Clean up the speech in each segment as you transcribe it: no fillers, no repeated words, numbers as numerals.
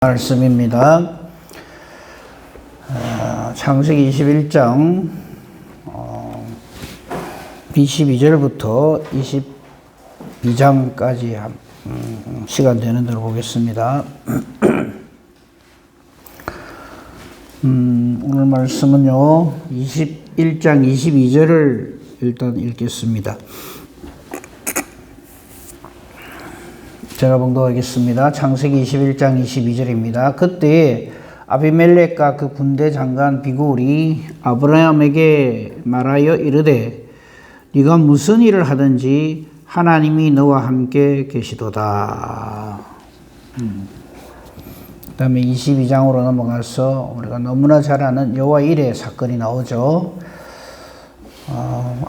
말씀입니다. 창세기 21장 22절부터 22장까지 시간 되는 대로 보겠습니다. 오늘 말씀은요, 21장 22절을 일단 읽겠습니다. 제가 봉독하겠습니다. 창세기 21장 22절입니다. 그때 아비멜렉과 그 군대 장관 비굴이 아브라함에게 말하여 이르되 네가 무슨 일을 하든지 하나님이 너와 함께 계시도다. 그 다음에 22장으로 넘어가서 우리가 너무나 잘 아는 여호와 일의 사건이 나오죠.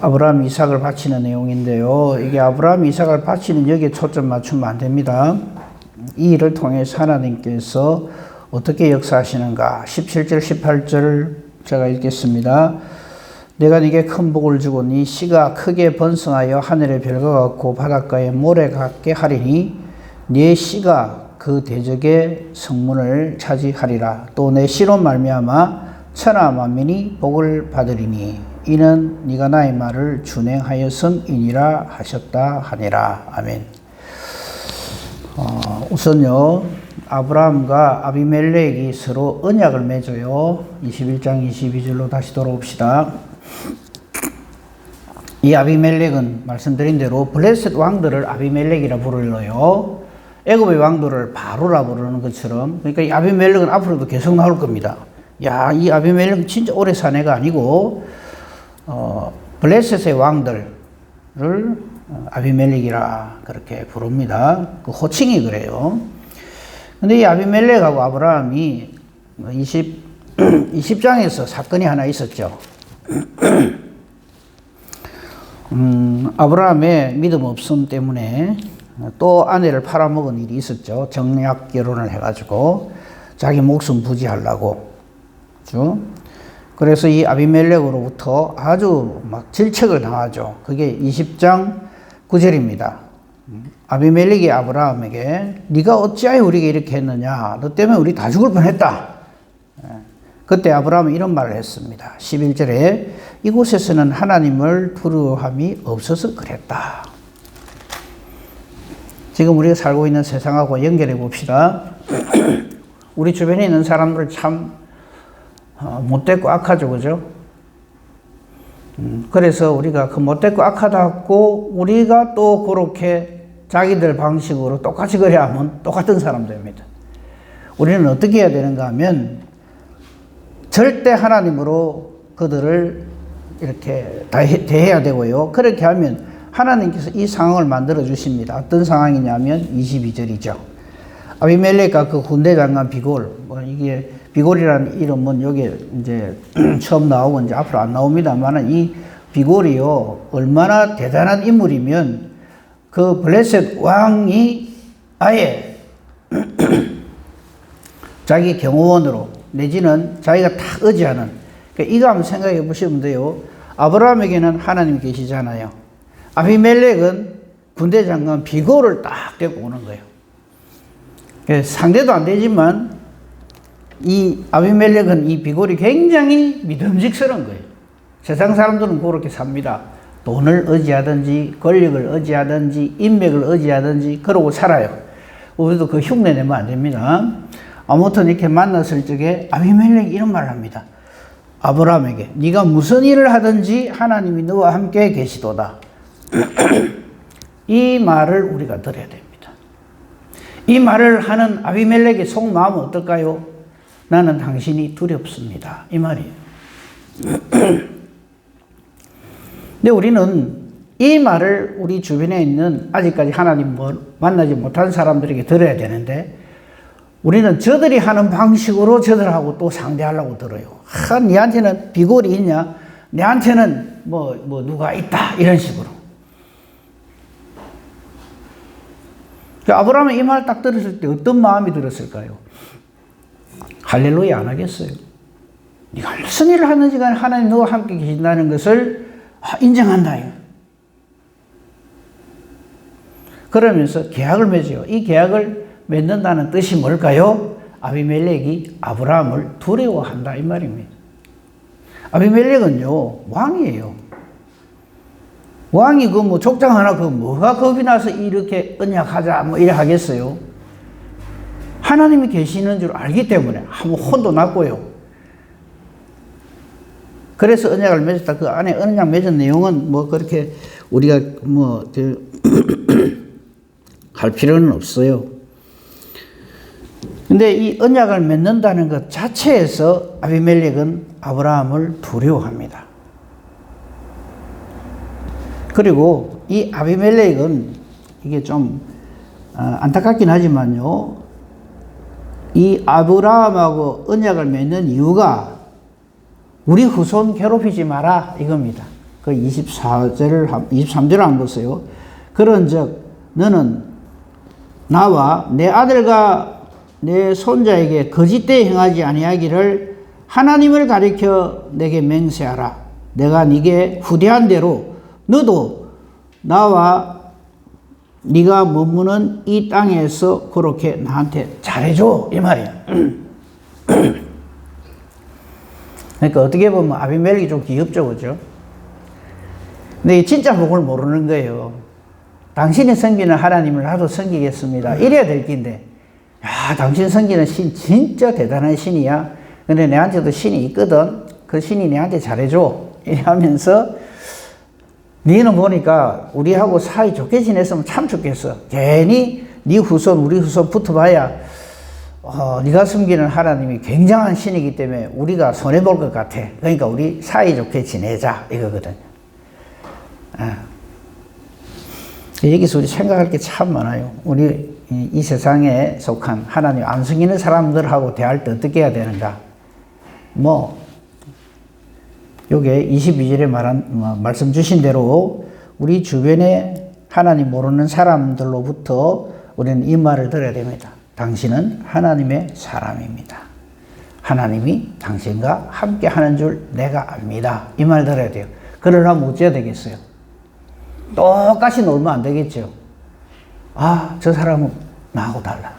아브라함 이삭을 바치는 내용인데요. 이게 아브라함 이삭을 바치는 여기에 초점 맞추면 안 됩니다. 이 일을 통해서 하나님께서 어떻게 역사하시는가. 17절 18절 제가 읽겠습니다. 내가 네게 큰 복을 주고 네 씨가 크게 번성하여 하늘의 별과 같고 바닷가의 모래 같게 하리니 네 씨가 그 대적의 성문을 차지하리라. 또 내 씨로 말미암아 천하 만민이 복을 받으리니 이는 네가 나의 말을 준행하였음이니라 하셨다 하니라. 아멘. 우선요, 아브라함과 아비멜렉이 서로 언약을 맺어요. 21장 22절로 다시 돌아옵시다. 이 아비멜렉은 말씀드린 대로 블레셋 왕들을 아비멜렉이라 부르러요. 애굽의 왕들을 바로라 부르는 것처럼. 그러니까 이 아비멜렉은 앞으로도 계속 나올 겁니다. 야, 이 아비멜렉은 진짜 오래 산 애가 아니고 블레셋의 왕들을 아비멜렉이라 그렇게 부릅니다. 그 호칭이 그래요. 근데 이 아비멜렉하고 아브라함이 20장에서 사건이 하나 있었죠. 아브라함의 믿음 없음 때문에 또 아내를 팔아먹은 일이 있었죠. 정략 결혼을 해가지고 자기 목숨 부지하려고. 그래서 이 아비멜렉으로부터 아주 막 질책을 당하죠. 그게 20장 9절입니다. 아비멜렉이 아브라함에게 네가 어찌하여 우리에게 이렇게 했느냐. 너 때문에 우리 다 죽을 뻔했다. 그때 아브라함은 이런 말을 했습니다. 11절에 이곳에서는 하나님을 두려워함이 없어서 그랬다. 지금 우리가 살고 있는 세상하고 연결해 봅시다. 우리 주변에 있는 사람들 참 못됐고 악하죠, 그죠? 그래서 우리가 그 못됐고 악하다고 우리가 또 그렇게 자기들 방식으로 똑같이 그래야 하면 똑같은 사람 됩니다. 우리는 어떻게 해야 되는가 하면 절대 하나님으로 그들을 이렇게 대해야 되고요. 그렇게 하면 하나님께서 이 상황을 만들어 주십니다. 어떤 상황이냐면 22절이죠. 아비멜렉과 그 군대 장관 비골, 이게 비골이라는 이름은 여기 이제 처음 나오고 이제 앞으로 안 나옵니다만 이 비골이요, 얼마나 대단한 인물이면 그 블레셋 왕이 아예 자기 경호원으로 내지는 자기가 다 의지하는, 그러니까 이거 한번 생각해 보시면 돼요. 아브라함에게는 하나님이 계시잖아요. 아비멜렉은 군대 장관 비골을 딱 데리고 오는 거예요. 상대도 안 되지만 이 아비멜렉은 이 비골이 굉장히 믿음직스러운 거예요. 세상 사람들은 그렇게 삽니다. 돈을 의지하든지 권력을 의지하든지 인맥을 의지하든지 그러고 살아요. 우리도 그 흉내 내면 안 됩니다. 아무튼 이렇게 만났을 적에 아비멜렉이 이런 말을 합니다. 아브라함에게 네가 무슨 일을 하든지 하나님이 너와 함께 계시도다. 이 말을 우리가 들어야 됩니다. 이 말을 하는 아비멜렉의 속마음은 어떨까요? 나는 당신이 두렵습니다. 이 말이에요. 근데 우리는 이 말을 우리 주변에 있는 아직까지 하나님을 만나지 못한 사람들에게 들어야 되는데 우리는 저들이 하는 방식으로 저들하고 또 상대하려고 들어요. 니한테는 비골이 있냐? 내한테는 뭐 누가 있다. 이런 식으로. 아브라함이 이 말 딱 들었을 때 어떤 마음이 들었을까요? 할렐루야 안 하겠어요. 네가 무슨 일을 하는지 간에 하나님 너와 함께 계신다는 것을 인정한다. 그러면서 계약을 맺어요. 이 계약을 맺는다는 뜻이 뭘까요? 아비멜렉이 아브라함을 두려워한다 이 말입니다. 아비멜렉은요 왕이에요. 왕이 그 뭐 족장 하나 그 뭐가 겁이 나서 이렇게 언약하자 뭐 이래 하겠어요. 하나님이 계시는 줄 알기 때문에 한번 혼도 났고요. 그래서 언약을 맺었다. 그 안에 언약 맺은 내용은 뭐 그렇게 우리가 뭐 할 필요는 없어요. 근데 이 언약을 맺는다는 것 자체에서 아비멜렉은 아브라함을 두려워합니다. 그리고 이 아비멜렉은 이게 좀 안타깝긴 하지만요. 이 아브라함하고 언약을 맺는 이유가 우리 후손 괴롭히지 마라 이겁니다. 그 23절을 한번 보세요. 그런즉 너는 나와 내 아들과 내 손자에게 거짓되이 행하지 아니하기를 하나님을 가리켜 내게 맹세하라. 내가 네게 후대한 대로 너도 나와 네가 머무는 이 땅에서 그렇게 나한테 잘해줘 이 말이야. 그러니까 어떻게 보면 아비멜렉이 좀 귀엽죠, 그죠? 근데 진짜 복을 모르는 거예요. 당신이 섬기는 하나님을 나도 섬기겠습니다. 이래야 될 긴데, 야, 당신 섬기는 신 진짜 대단한 신이야. 근데 내한테도 신이 있거든. 그 신이 내한테 잘해줘. 이러면서 니는 보니까 우리하고 사이 좋게 지냈으면 참 좋겠어. 괜히 네 후손, 우리 후손 붙어봐야 네가 섬기는 하나님이 굉장한 신이기 때문에 우리가 손해볼 것 같아. 그러니까 우리 사이좋게 지내자 이거거든요. 여기서 우리 생각할 게 참 많아요. 우리 이 세상에 속한 하나님 안 섬기는 사람들하고 대할 때 어떻게 해야 되는가. 뭐 요게 22절에 말씀 주신 대로 우리 주변에 하나님 모르는 사람들로부터 우리는 이 말을 들어야 됩니다. 당신은 하나님의 사람입니다. 하나님이 당신과 함께 하는 줄 내가 압니다. 이 말 들어야 돼요. 그러려면 어째야 되겠어요? 똑같이 놀면 안 되겠죠. 아, 저 사람은 나하고 달라.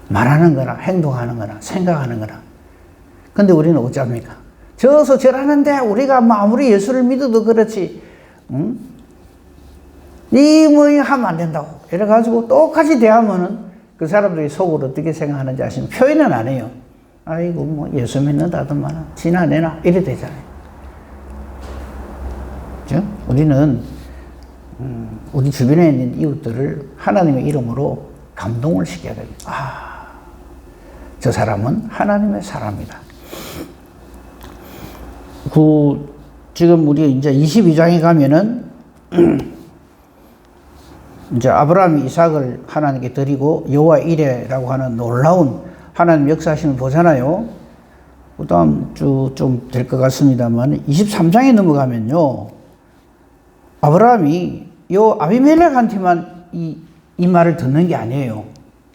말하는 거나 행동하는 거나 생각하는 거나. 근데 우리는 어쩝니까? 저서 저라는데 우리가 뭐 아무리 예수를 믿어도 그렇지, 응? 니 뭐 하면 안 된다고. 이래가지고 똑같이 대하면은 그 사람들이 속으로 어떻게 생각하는지 아시면 표현은 안 해요. 아이고, 뭐 예수 믿는다더만 지나내나. 이래 되잖아요. 그죠? 우리는, 우리 주변에 있는 이웃들을 하나님의 이름으로 감동을 시켜야 됩니다. 아, 저 사람은 하나님의 사람이다. 지금 우리 이제 22장에 가면은, 이제 아브라함이 이삭을 하나님께 드리고 여호와 이레라고 하는 놀라운 하나님 역사하심을 보잖아요. 그 다음 주 좀 될 것 같습니다만 23장에 넘어가면요. 아브라함이 요 아비멜렉한테만 이 말을 듣는 게 아니에요.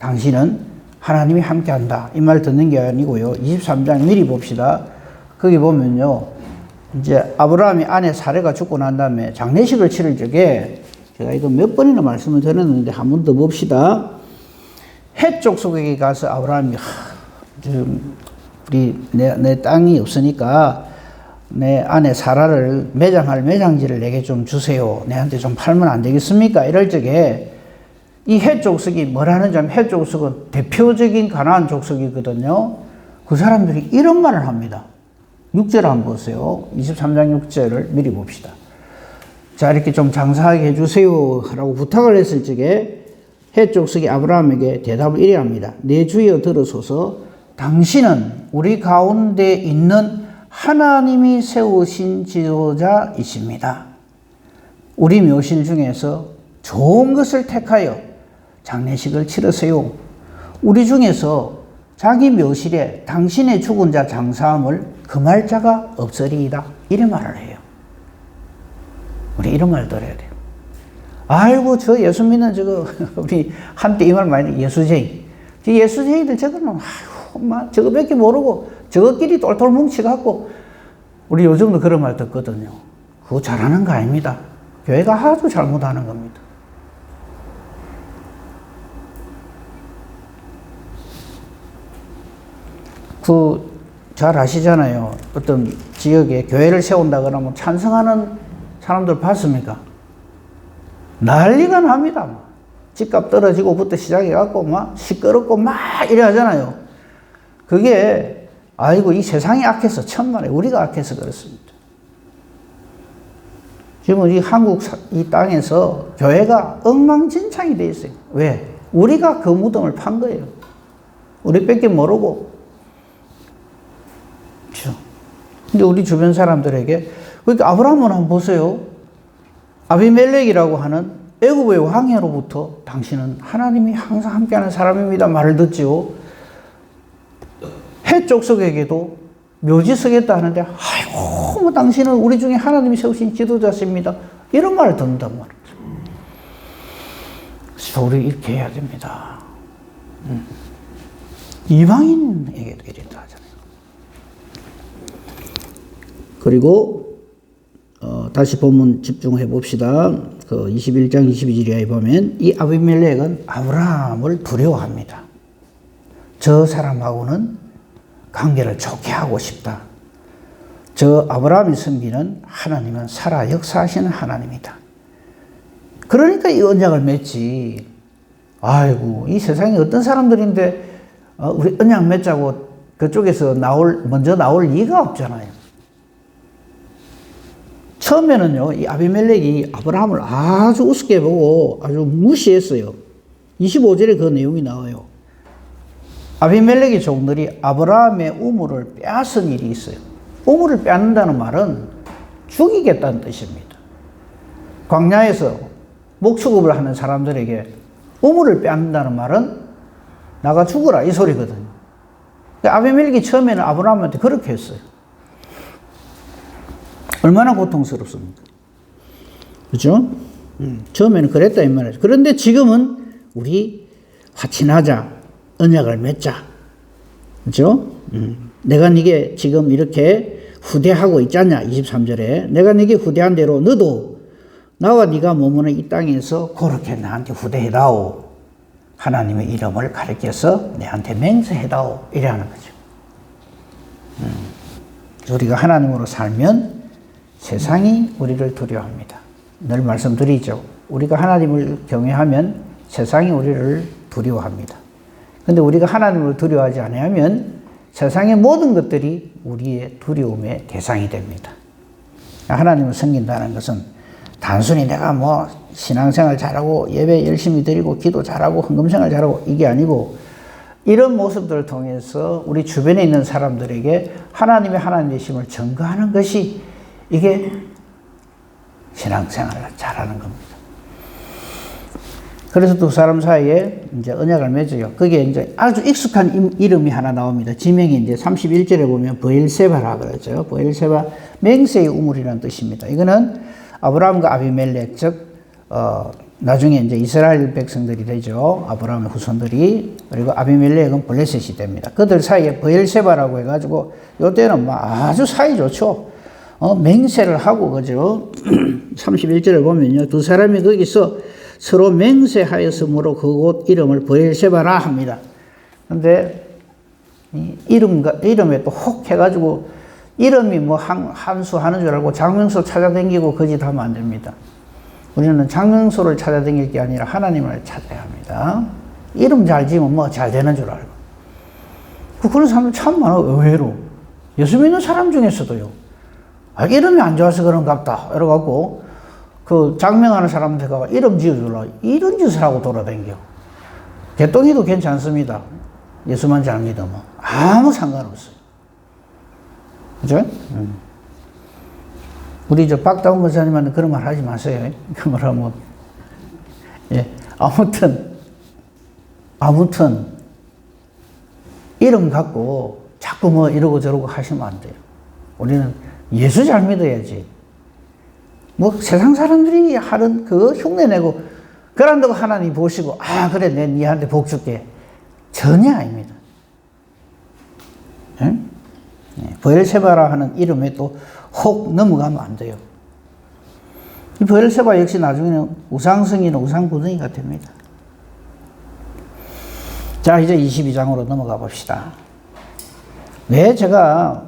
당신은 하나님이 함께한다. 이 말을 듣는 게 아니고요. 23장 미리 봅시다. 거기 보면요. 이제 아브라함이 아내 사레가 죽고 난 다음에 장례식을 치를 적에 제가 이거 몇 번이나 말씀을 드렸는데 한 번 더 봅시다. 헷 족속에게 가서 아브라함이 내 땅이 없으니까 내 아내 사라를 매장할 매장지를 내게 좀 주세요. 내한테 좀 팔면 안 되겠습니까? 이럴 적에 이 헷 족속이 뭐라는지 하면 헷 족속은 대표적인 가나안 족속이거든요. 그 사람들이 이런 말을 합니다. 6절 한번 보세요. 23장 6절을 미리 봅시다. 자, 이렇게 좀 장사하게 해주세요 라고 부탁을 했을 적에 헷 족속이 아브라함에게 대답을 이래 합니다. 내 주여 들으소서. 당신은 우리 가운데 있는 하나님이 세우신 지도자이십니다. 우리 묘실 중에서 좋은 것을 택하여 장례식을 치르세요. 우리 중에서 자기 묘실에 당신의 죽은 자 장사함을 금할 자가 없으리이다. 이래 말을 해요. 우리 이런 말 들어야 돼요. 아이고, 저 예수 믿는 저거, 우리 한때 이 말 많이 예수쟁이. 예수쟁이들 저거는, 아이고, 막 저거밖에 모르고, 저거끼리 똘똘 뭉치갖고, 우리 요즘도 그런 말 듣거든요. 그거 잘하는 거 아닙니다. 교회가 아주 잘못하는 겁니다. 잘 아시잖아요. 어떤 지역에 교회를 세운다 그러면 찬성하는 사람들 봤습니까? 난리가 납니다. 집값 떨어지고부터 시작해갖고 막 시끄럽고 막 이래 하잖아요. 그게, 아이고, 이 세상이 악해서, 천만에 우리가 악해서 그렇습니다. 지금 이 한국 이 땅에서 교회가 엉망진창이 돼 있어요. 왜? 우리가 그 무덤을 판 거예요. 우리밖에 모르고. 그렇죠. 근데 우리 주변 사람들에게, 그러니까 아브라함을 한번 보세요. 아비멜렉이라고 하는 애굽의 왕으로부터 당신은 하나님이 항상 함께하는 사람입니다 말을 듣지요. 해 족속에게도 묘지 서겠다 하는데, 아이고, 뭐 당신은 우리 중에 하나님이 세우신 지도자십니다. 이런 말을 듣는단 말이죠. 그래서 우리 이렇게 해야 됩니다. 이방인에게도 이랬다 하잖아요. 그리고 다시 본문 집중해 봅시다. 그 21장 22절에 보면 이 아비멜렉은 아브라함을 두려워합니다. 저 사람하고는 관계를 좋게 하고 싶다. 저 아브라함이 섬기는 하나님은 살아 역사하시는 하나님이다. 그러니까 이 언약을 맺지. 아이고, 이 세상에 어떤 사람들인데 우리 언약 맺자고 그쪽에서 먼저 나올 리가 없잖아요. 처음에는요, 이 아비멜렉이 아브라함을 아주 우습게 보고 아주 무시했어요. 25절에 그 내용이 나와요. 아비멜렉의 종들이 아브라함의 우물을 빼앗은 일이 있어요. 우물을 빼앗는다는 말은 죽이겠다는 뜻입니다. 광야에서 목축업을 하는 사람들에게 우물을 빼앗는다는 말은 나가 죽어라 이 소리거든요. 아비멜렉이 처음에는 아브라함한테 그렇게 했어요. 얼마나 고통스럽습니까? 그렇죠? 처음에는 그랬다 이 말이죠. 그런데 지금은 우리 화친하자, 언약을 맺자. 그렇죠? 내가 네게 지금 이렇게 후대하고 있잖냐. 23절에 내가 네게 후대한 대로 너도 나와 네가 머무는 이 땅에서 그렇게 나한테 후대해다오. 하나님의 이름을 가리켜서 내한테 맹세해다오. 이래 하는 거죠. 우리가 하나님으로 살면 세상이 우리를 두려워합니다. 늘 말씀드리죠. 우리가 하나님을 경외하면 세상이 우리를 두려워합니다. 근데 우리가 하나님을 두려워하지 않으면 세상의 모든 것들이 우리의 두려움의 대상이 됩니다. 하나님을 섬긴다는 것은 단순히 내가 뭐 신앙생활 잘하고 예배 열심히 드리고 기도 잘하고 헌금생활 잘하고 이게 아니고 이런 모습들을 통해서 우리 주변에 있는 사람들에게 하나님의 하나님 되심을 증거하는 것이 이게 신앙생활을 잘하는 겁니다. 그래서 두 사람 사이에 이제 언약을 맺어요. 그게 이제 아주 익숙한 이름이 하나 나옵니다. 지명이 이제 31절에 보면 브엘세바라 그러죠. 브엘세바, 맹세의 우물이라는 뜻입니다. 이거는 아브라함과 아비멜렉, 즉, 나중에 이제 이스라엘 백성들이 되죠. 아브라함의 후손들이. 그리고 아비멜렉은 블레셋이 됩니다. 그들 사이에 브엘세바라고 해가지고, 요때는 막 아주 사이 좋죠. 맹세를 하고, 그죠. 31절에 보면요. 두 사람이 거기서 서로 맹세하였으므로 그곳 이름을 브엘세바라 합니다. 근데 이름에 또 혹 해가지고 이름이 뭐 한수 하는 줄 알고 장명소 찾아다니고 거짓 하면 안 됩니다. 우리는 장명소를 찾아다닐 게 아니라 하나님을 찾아야 합니다. 이름 잘 지으면 뭐 잘 되는 줄 알고. 그런 사람들 참 많아요. 의외로. 예수 믿는 사람 중에서도요. 이름이 안 좋아서 그런갑다. 이래갖고 그 장명하는 사람한테 가서 이름 지어주라. 이런 짓을 하고 돌아다녀. 개똥이도 괜찮습니다. 예수만 잘 믿으면. 아무 상관없어요. 그죠? 우리 박다운 권사님한테 그런 말 하지 마세요. 그 말 하면. 예. 아무튼, 이름 갖고 자꾸 뭐 이러고 저러고 하시면 안 돼요. 우리는 예수 잘 믿어야지. 뭐 세상 사람들이 하는 그거 흉내내고 그런다고 하나님 보시고 그래 내 니한테 복 줄게. 전혀 아닙니다. 예? 브엘세바라 하는 이름에 또 혹 넘어가면 안 돼요. 이 브엘세바 역시 나중에는 우상성이나 우상구덩이가 됩니다. 자, 이제 22장으로 넘어가 봅시다. 왜 제가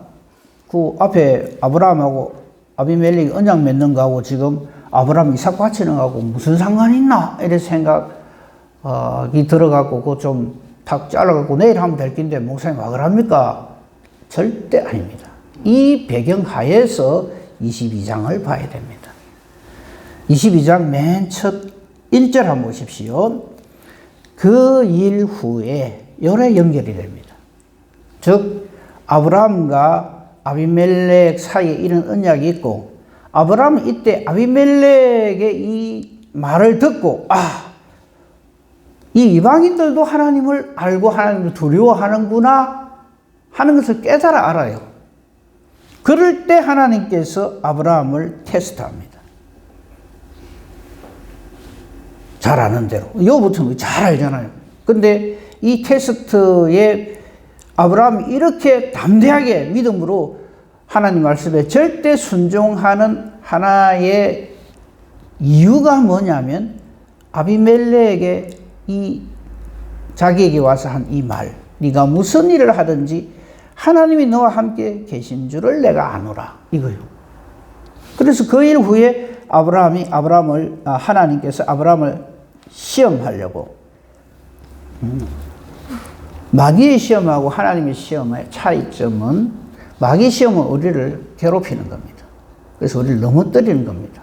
그 앞에 아브라함하고 아비멜렉이 언약 맺는 거하고 지금 아브라함 이삭 바치는 거하고 무슨 상관이 있나? 이런 생각이 들어갖고 그거 좀 탁 잘라갖고 내일 하면 될 긴데 목사님 와 그럽니까? 절대 아닙니다. 이 배경 하에서 22장을 봐야 됩니다. 22장 맨 첫 1절 한번 보십시오. 그 일 후에 요래 연결이 됩니다. 즉 아브라함과 아비멜렉 사이에 이런 언약이 있고 아브라함은 이때 아비멜렉의 이 말을 듣고 이 이방인들도 하나님을 알고 하나님을 두려워하는구나 하는 것을 깨달아 알아요. 그럴 때 하나님께서 아브라함을 테스트합니다. 잘 아는 대로. 이거부터는 잘 알잖아요. 근데 이 테스트에 아브라함이 이렇게 담대하게 믿음으로 하나님 말씀에 절대 순종하는 하나의 이유가 뭐냐면 아비멜렉에게 자기에게 와서 한 이 말, 네가 무슨 일을 하든지 하나님이 너와 함께 계신 줄을 내가 아노라 이거요. 그래서 그 일 후에 하나님께서 아브라함을 시험하려고 마귀의 시험하고 하나님의 시험의 차이점은 마귀 시험은 우리를 괴롭히는 겁니다. 그래서 우리를 넘어뜨리는 겁니다.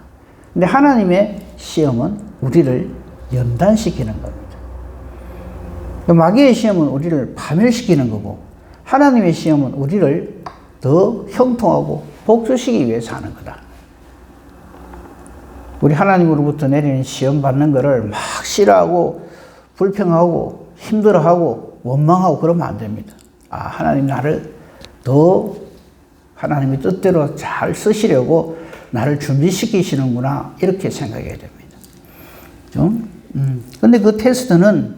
근데 하나님의 시험은 우리를 연단시키는 겁니다. 마귀의 시험은 우리를 파멸시키는 거고 하나님의 시험은 우리를 더 형통하고 복주시기 위해서 하는 거다. 우리 하나님으로부터 내리는 시험 받는 거를 막 싫어하고 불평하고 힘들어하고 원망하고 그러면 안 됩니다. 하나님 나를 더 하나님의 뜻대로 잘 쓰시려고 나를 준비시키시는구나 이렇게 생각해야 됩니다. 근데 그 테스트는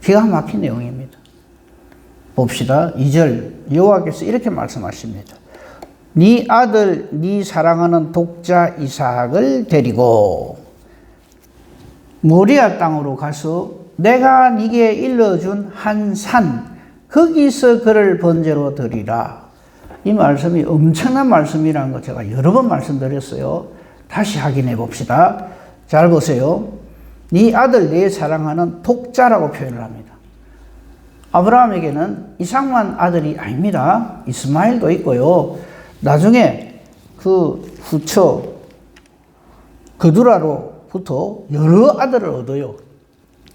기가 막힌 내용입니다. 봅시다. 2절 여호와께서 이렇게 말씀하십니다. 네 아들 네 사랑하는 독자 이삭을 데리고 모리아 땅으로 가서 내가 네게 일러준 한 산 거기서 그를 번제로 드리라. 이 말씀이 엄청난 말씀이라는 거 제가 여러 번 말씀드렸어요. 다시 확인해 봅시다. 잘 보세요. 네 아들 네 사랑하는 독자라고 표현을 합니다. 아브라함에게는 이삭만 아들이 아닙니다. 이스마엘도 있고요. 나중에 그 후처 그두라로부터 여러 아들을 얻어요.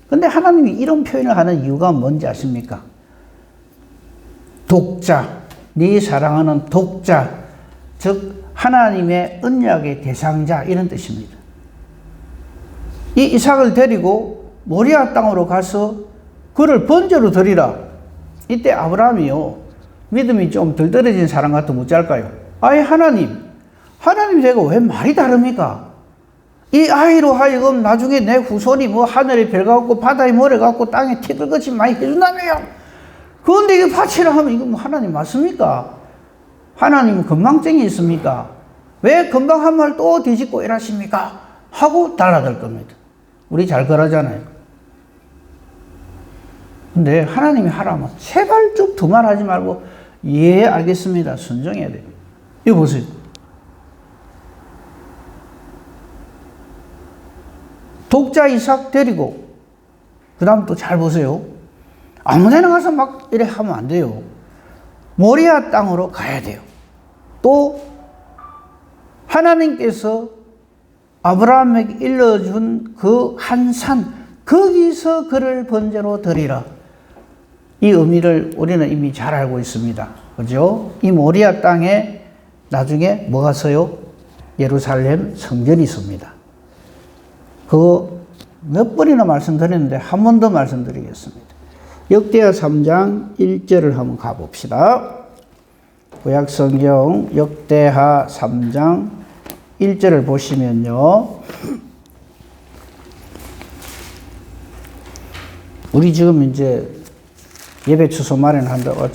근데 하나님이 이런 표현을 하는 이유가 뭔지 아십니까? 독자, 네 사랑하는 독자, 즉 하나님의 언약의 대상자 이런 뜻입니다. 이 이삭을 데리고 모리아 땅으로 가서 그를 번제로 드리라. 이때 아브라함이요. 믿음이 좀 덜 떨어진 사람 같으면 어쩔까요? 하나님 제가 왜 말이 다릅니까? 이 아이로 하여금 나중에 내 후손이 하늘에 별 같고 바다에 모래 같고 땅에 티끌같이 많이 해준다며요. 그런데 이거 바치라 하면 이거 하나님 맞습니까? 하나님은 건망증이 있습니까? 왜 건강 한 말 또 뒤집고 일하십니까? 하고 달라들 겁니다. 우리 잘 그러잖아요. 근데 하나님이 하라면 제발 좀 두말하지 말고 예 알겠습니다. 순종해야 돼요. 이거 보세요. 독자 이삭 데리고 그 다음 또 잘 보세요. 아무데나 가서 막 이래 하면 안 돼요. 모리아 땅으로 가야 돼요. 또 하나님께서 아브라함에게 일러준 그 한 산 거기서 그를 번제로 드리라. 이 의미를 우리는 이미 잘 알고 있습니다. 그죠? 이 모리아 땅에 나중에 뭐가 서요? 예루살렘 성전이 있습니다. 그거 몇 번이나 말씀드렸는데 한 번 더 말씀드리겠습니다. 역대하 3장 1절을 한번 가봅시다. 구약성경 역대하 3장 1절을 보시면요. 우리 지금 이제 예배 추소 마련한다고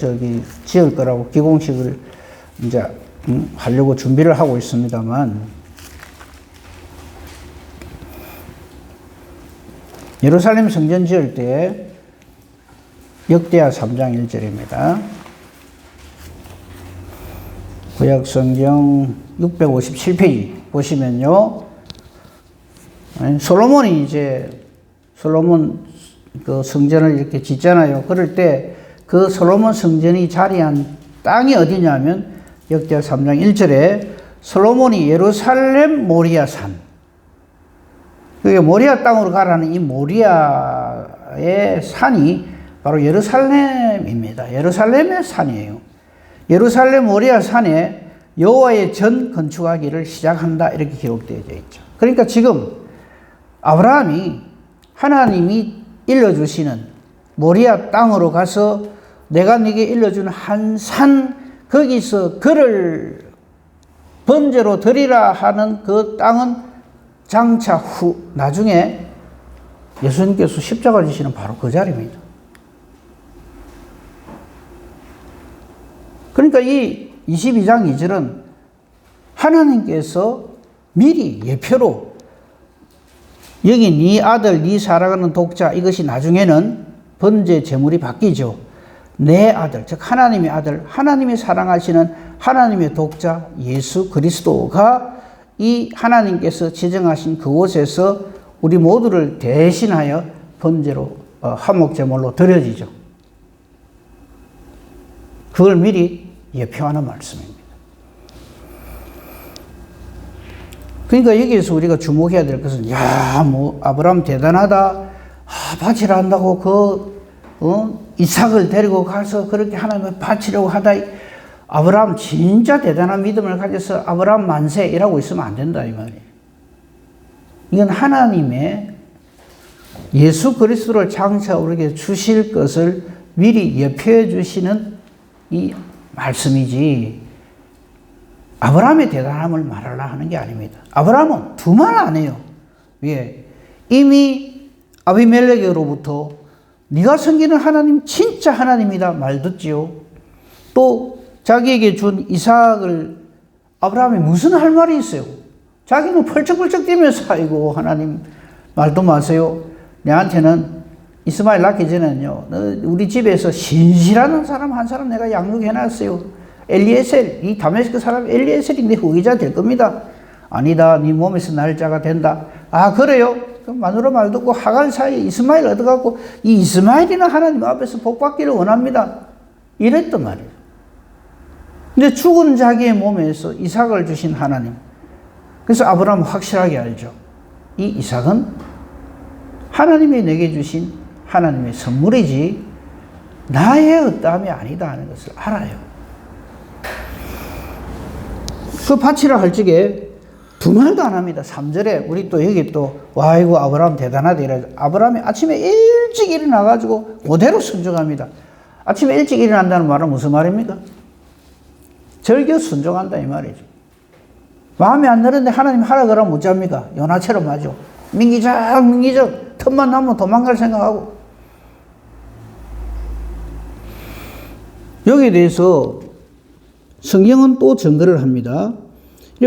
지을 거라고 기공식을 이제 하려고 준비를 하고 있습니다만 예루살렘 성전 지을 때 역대하 3장 1절입니다. 구약성경 657페이지 보시면요. 솔로몬이 이제 솔로몬 그 성전을 이렇게 짓잖아요. 그럴 때 그 솔로몬 성전이 자리한 땅이 어디냐면 역대하 3장 1절에 솔로몬이 예루살렘 모리아산, 그게 모리아 땅으로 가라는 이 모리아의 산이 바로 예루살렘입니다. 예루살렘의 산이에요. 예루살렘 모리아 산에 여호와의 전 건축하기를 시작한다 이렇게 기록되어 있죠. 그러니까 지금 아브라함이 하나님이 일러주시는 모리아 땅으로 가서 내가 네게 일러주는 한 산, 거기서 그를 번제로 드리라 하는 그 땅은 장차 후 나중에 예수님께서 십자가 지시는 바로 그 자리입니다. 그러니까 이 22장 2절은 하나님께서 미리 예표로 여기 네 아들 네 사랑하는 독자, 이것이 나중에는 번제 제물이 바뀌죠. 내 아들, 즉 하나님의 아들, 하나님이 사랑하시는 하나님의 독자 예수 그리스도가 이 하나님께서 지정하신 그곳에서 우리 모두를 대신하여 번제로 화목제물로 드려지죠. 그걸 미리 예표하는 말씀입니다. 그러니까 여기에서 우리가 주목해야 될 것은, 야, 뭐 아브라함 대단하다, 바치라 한다고 이삭을 데리고 가서 그렇게 하나님을 바치려고 하다. 아브라함 진짜 대단한 믿음을 가져서 아브라함 만세 이라고 있으면 안 된다 이 말이에요. 이건 하나님의 예수 그리스도를 장차 우리에게 주실 것을 미리 예표해 주시는 이 말씀이지, 아브라함의 대단함을 말하려 하는 게 아닙니다. 아브라함은 두말 안 해요. 왜? 이미 아비멜렉으로부터 네가 섬기는 하나님 진짜 하나님이다 말 듣지요. 또 자기에게 준 이삭을 아브라함이 무슨 할 말이 있어요? 자기는 펄쩍펄쩍 뛰면서 아이고 하나님 말도 마세요. 내한테는 이스마엘 낳기 전에는요, 우리 집에서 신실한 사람 한 사람 내가 양육해놨어요. 엘리에셀, 이 다메스크 사람 엘리에셀이 내 후계자 될 겁니다. 아니다, 네 몸에서 날짜가 된다. 아 그래요? 그럼 마누라 말 듣고 하갈 사이에 이스마엘 얻어갖고 이 이스마엘이나 하나님 앞에서 복받기를 원합니다. 이랬단 말이에요. 근데 죽은 자기의 몸에서 이삭을 주신 하나님. 그래서 아브라함은 확실하게 알죠. 이 이삭은 하나님이 내게 주신 하나님의 선물이지 나의 어떠함이 아니다 하는 것을 알아요. 그 바치라 할 적에 두 말도 안 합니다. 3절에 우리 또 여기 또 와 이거 아브라함 대단하다 이래서 아브라함이 아침에 일찍 일어나가지고 그대로 순종합니다. 아침에 일찍 일어난다는 말은 무슨 말입니까? 절겨 순종한다 이 말이죠. 마음에 안 드는데 하나님 하라 그러면 못 잡니까? 연하처럼 하죠. 민기적 틈만 나면 도망갈 생각하고. 여기에 대해서 성경은 또 증거를 합니다.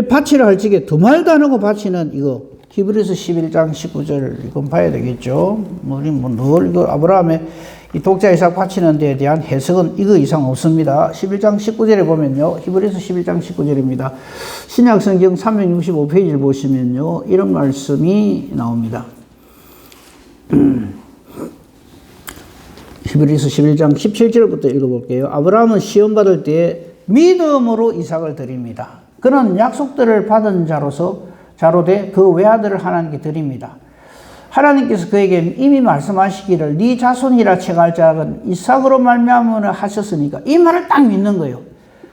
바치라 할 적에 두 말도 안 하고 바치는 이거 히브리서 11장 19절 이건 봐야 되겠죠. 우리 늘 이거 아브라함의 이 독자 이삭 바치는 데에 대한 해석은 이거 이상 없습니다. 11장 19절에 보면요. 히브리서 11장 19절입니다. 신약 성경 365페이지를 보시면요. 이런 말씀이 나옵니다. 히브리서 11장 17절부터 읽어볼게요. 아브라함은 시험 받을 때에 믿음으로 이삭을 드립니다. 그는 약속들을 받은 자로 돼 그 외아들을 하나님께 드립니다. 하나님께서 그에게 이미 말씀하시기를 네 자손이라 칭할 자는 이삭으로 말미암으라 하셨으니까 이 말을 딱 믿는 거예요.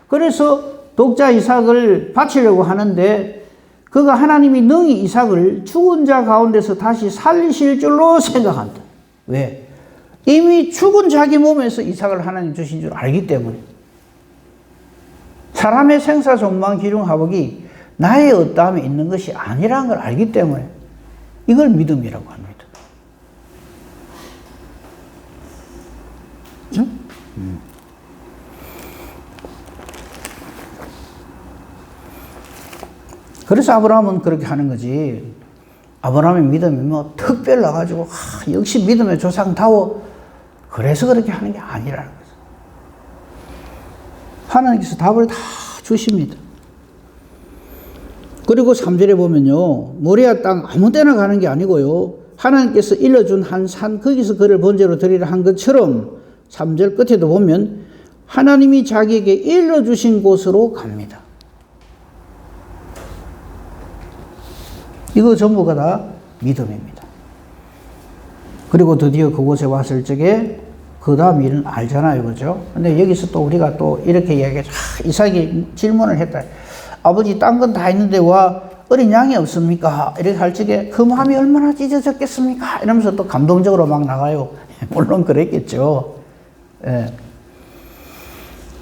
그래서 독자 이삭을 바치려고 하는데 그가 하나님이 능히 이삭을 죽은 자 가운데서 다시 살리실 줄로 생각한다. 왜? 이미 죽은 자기 몸에서 이삭을 하나님 주신 줄 알기 때문에. 사람의 생사존망 기륭하복이 나의 어떠함에 있는 것이 아니라는 걸 알기 때문에 이걸 믿음이라고 합니다. 그렇죠? 그래서 아브라함은 그렇게 하는 거지. 아브라함의 믿음이 뭐 특별나가지고 역시 믿음의 조상다워 그래서 그렇게 하는 게 아니라는 거죠. 하나님께서 답을 다 주십니다. 그리고 3절에 보면요. 모리아 땅 아무 때나 가는 게 아니고요. 하나님께서 일러준 한 산 거기서 그를 번제로 드리라 한 것처럼 3절 끝에도 보면 하나님이 자기에게 일러주신 곳으로 갑니다. 이거 전부가 다 믿음입니다. 그리고 드디어 그곳에 왔을 적에 그 다음 일은 알잖아요. 그죠? 근데 여기서 또 우리가 또 이렇게 이야기하죠. 이삭이 질문을 했다. 아버지 딴 건 다 있는데 와 어린 양이 없습니까? 이렇게 할 적에 그 마음이 얼마나 찢어졌겠습니까? 이러면서 또 감동적으로 막 나가요. 물론 그랬겠죠. 예.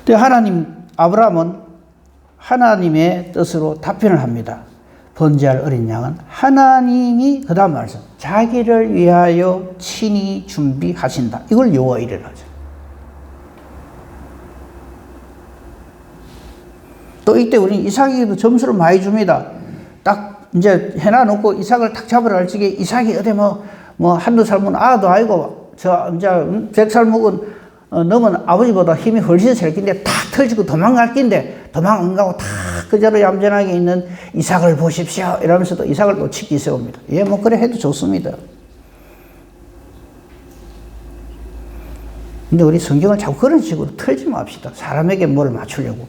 근데 아브라함은 하나님의 뜻으로 답변을 합니다. 번제할 어린 양은 하나님이 그 다음 말씀 자기를 위하여 친히 준비하신다. 이걸 여호와 이레라 하죠. 또 이때 우리는 이삭에게도 점수를 많이 줍니다. 딱 이제 해놔놓고 이삭을 탁 잡으러 갈 적에 이삭이 어디 한두 살 먹은 아도 아니고 저 이제 100살 먹은 너는 아버지보다 힘이 훨씬 셀 낀데 탁 털지고 도망갈 낀데 도망 안 가고 탁 그대로 얌전하게 있는 이삭을 보십시오. 이러면서 또 이삭을 또 치기 세웁니다. 예, 뭐 그래 해도 좋습니다. 근데 우리 성경을 자꾸 그런 식으로 털지 맙시다. 사람에게 뭘 맞추려고.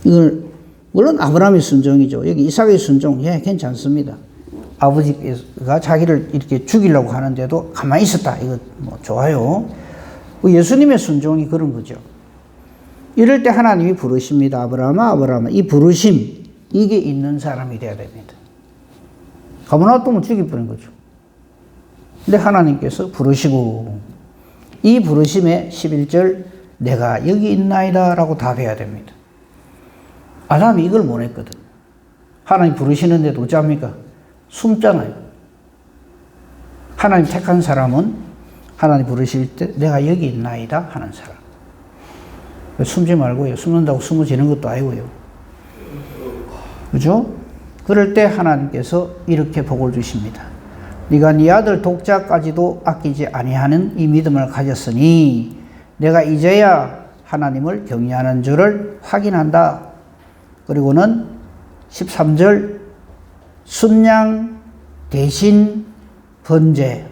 이걸 물론 아브라함의 순종이죠. 여기 이삭의 순종, 예, 괜찮습니다. 아버지가 자기를 이렇게 죽이려고 하는데도 가만히 있었다. 이거 뭐 좋아요. 예수님의 순종이 그런 거죠. 이럴 때 하나님이 부르십니다. 아브라함아, 아브라함아. 이 부르심, 이게 있는 사람이 돼야 됩니다. 가만 놔두면 죽여버린 거죠. 근데 하나님께서 부르시고, 이 부르심에 11절, 내가 여기 있나이다 라고 답해야 됩니다. 아담이 이걸 못 했거든. 하나님 부르시는데도 어찌합니까? 숨잖아요. 하나님 택한 사람은 하나님 부르실 때 내가 여기 있나이다 하는 사람. 숨지 말고요. 숨는다고 숨어지는 것도 아니고요. 그죠? 그럴 때 하나님께서 이렇게 복을 주십니다. 네가 네 아들 독자까지도 아끼지 아니하는 이 믿음을 가졌으니 내가 이제야 하나님을 경외하는 줄을 확인한다. 그리고는 13절 순양 대신 번제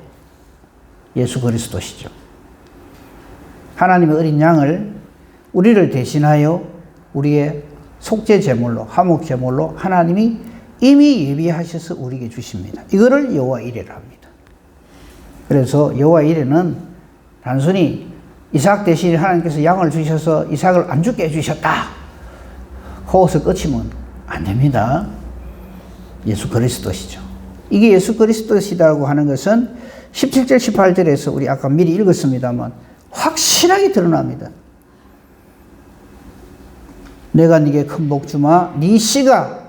예수 그리스도시죠. 하나님의 어린 양을 우리를 대신하여 우리의 속죄 제물로 화목 제물로 하나님이 이미 예비하셔서 우리에게 주십니다. 이거를 여호와 이레라 합니다. 그래서 여호와 이레는 단순히 이삭 대신 하나님께서 양을 주셔서 이삭을 안 죽게 해주셨다. 거기서 끝이면 안 됩니다. 예수 그리스도시죠. 이게 예수 그리스도시다고 하는 것은 17절 18절에서 우리 아까 미리 읽었습니다만 확실하게 드러납니다. 내가 네게 큰 복 주마 네 씨가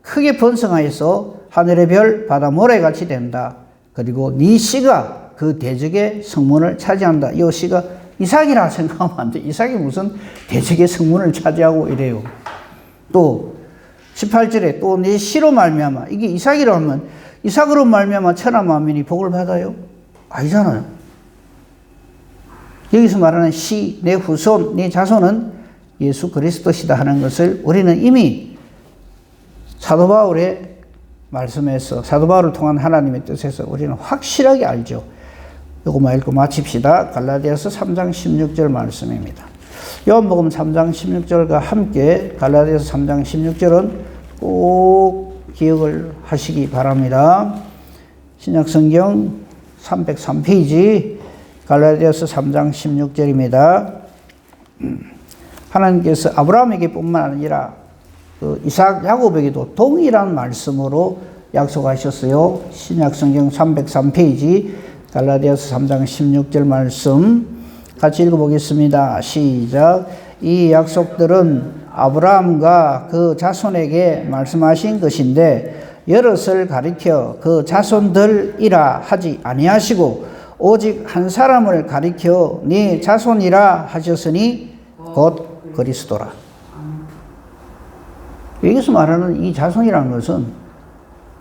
크게 번성하여서 하늘의 별 바다 모래같이 된다. 그리고 네 씨가 그 대적의 성문을 차지한다. 이 씨가 이삭이라 생각하면 안 돼. 이삭이 무슨 대적의 성문을 차지하고 이래요. 또 18절에 또 네 씨로 말미암아 이게 이삭이라 하면 이삭으로 말미암아 천하 만민이 복을 받아요? 아니잖아요. 여기서 말하는 씨, 내 후손, 내 자손은 예수 그리스도시다 하는 것을 우리는 이미 사도 바울의 말씀에서 사도 바울을 통한 하나님의 뜻에서 우리는 확실하게 알죠. 이거만 읽고 마칩시다. 갈라디아서 3장 16절 말씀입니다. 요한복음 3장 16절과 함께 갈라디아서 3장 16절은 꼭 기억을 하시기 바랍니다. 신약성경 303페이지 갈라디아서 3장 16절입니다. 하나님께서 아브라함에게 뿐만 아니라 그 이삭 야곱에게도 동일한 말씀으로 약속하셨어요. 신약성경 303페이지 갈라디아서 3장 16절 말씀 같이 읽어보겠습니다. 시작. 이 약속들은 아브라함과 그 자손에게 말씀하신 것인데 여럿을 가리켜 그 자손들이라 하지 아니하시고 오직 한 사람을 가리켜 네 자손이라 하셨으니 곧 그리스도라. 여기서 말하는 이 자손이라는 것은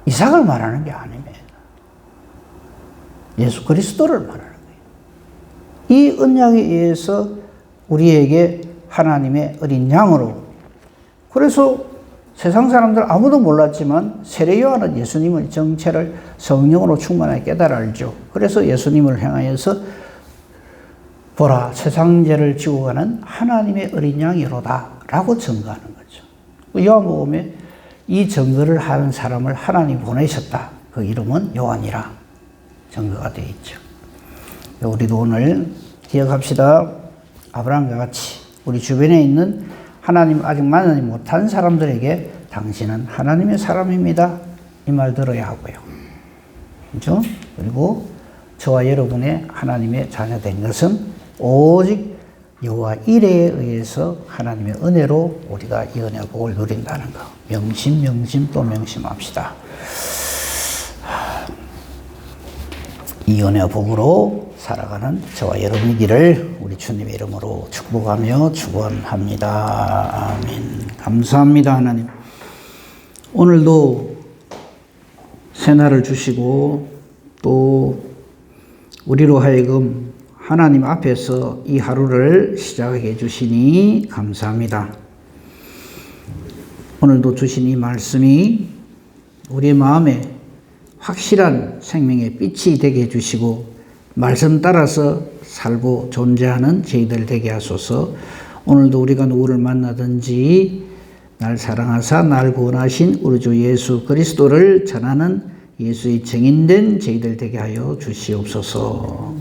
이삭을 말하는 게 아닙니다. 예수 그리스도를 말하는 거예요. 이 언약에 의해서 우리에게 하나님의 어린 양으로. 그래서 세상 사람들 아무도 몰랐지만 세례 요한은 예수님의 정체를 성령으로 충만하게 깨달아 알죠. 그래서 예수님을 향하여서 보라, 세상 죄를 지고 가는 하나님의 어린 양이로다 라고 증거하는 거죠. 요한복음에 이 증거를 하는 사람을 하나님 보내셨다. 그 이름은 요한이라 증거가 되어 있죠. 우리도 오늘 기억합시다. 아브라함과 같이 우리 주변에 있는 하나님 아직 만나지 못한 사람들에게 당신은 하나님의 사람입니다. 이 말 들어야 하고요. 그렇죠? 그리고 저와 여러분의 하나님의 자녀된 것은 오직 여호와 이레에 의해서 하나님의 은혜로 우리가 이 은혜의 복을 누린다는 거. 명심 또 명심합시다. 이 은혜의 복으로 살아가는 저와 여러분이기를 우리 주님의 이름으로 축복하며 축원합니다. 아멘. 감사합니다, 하나님. 오늘도 새날을 주시고 또 우리로 하여금 하나님 앞에서 이 하루를 시작하게 해주시니 감사합니다. 오늘도 주신 이 말씀이 우리의 마음에 확실한 생명의 빛이 되게 해주시고 말씀 따라서 살고 존재하는 저희들 되게 하소서. 오늘도 우리가 누구를 만나든지 날 사랑하사 날 구원하신 우리 주 예수 그리스도를 전하는 예수의 증인된 저희들 되게 하여 주시옵소서.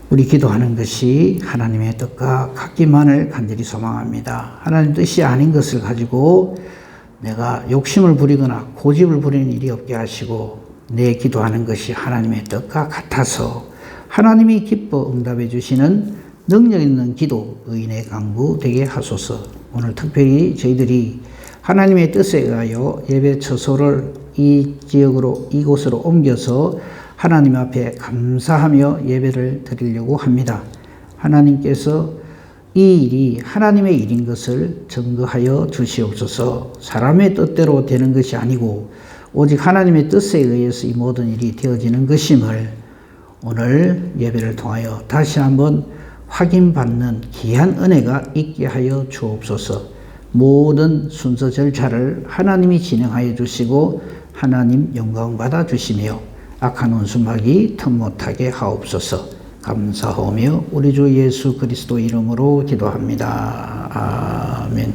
우리 기도하는 것이 하나님의 뜻과 같기만을 간절히 소망합니다. 하나님 뜻이 아닌 것을 가지고 내가 욕심을 부리거나 고집을 부리는 일이 없게 하시고 내 기도하는 것이 하나님의 뜻과 같아서 하나님이 기뻐 응답해 주시는 능력 있는 기도, 의인의 강구 되게 하소서. 오늘 특별히 저희들이 하나님의 뜻에 의하여 예배 처소를 이 지역으로 이곳으로 옮겨서 하나님 앞에 감사하며 예배를 드리려고 합니다. 하나님께서 이 일이 하나님의 일인 것을 증거하여 주시옵소서. 사람의 뜻대로 되는 것이 아니고 오직 하나님의 뜻에 의해서 이 모든 일이 되어지는 것임을 오늘 예배를 통하여 다시 한번 확인받는 귀한 은혜가 있게 하여 주옵소서. 모든 순서 절차를 하나님이 진행하여 주시고 하나님 영광 받아 주시며 악한 원수막이 틈 못하게 하옵소서. 감사하며 우리 주 예수 그리스도 이름으로 기도합니다. 아멘.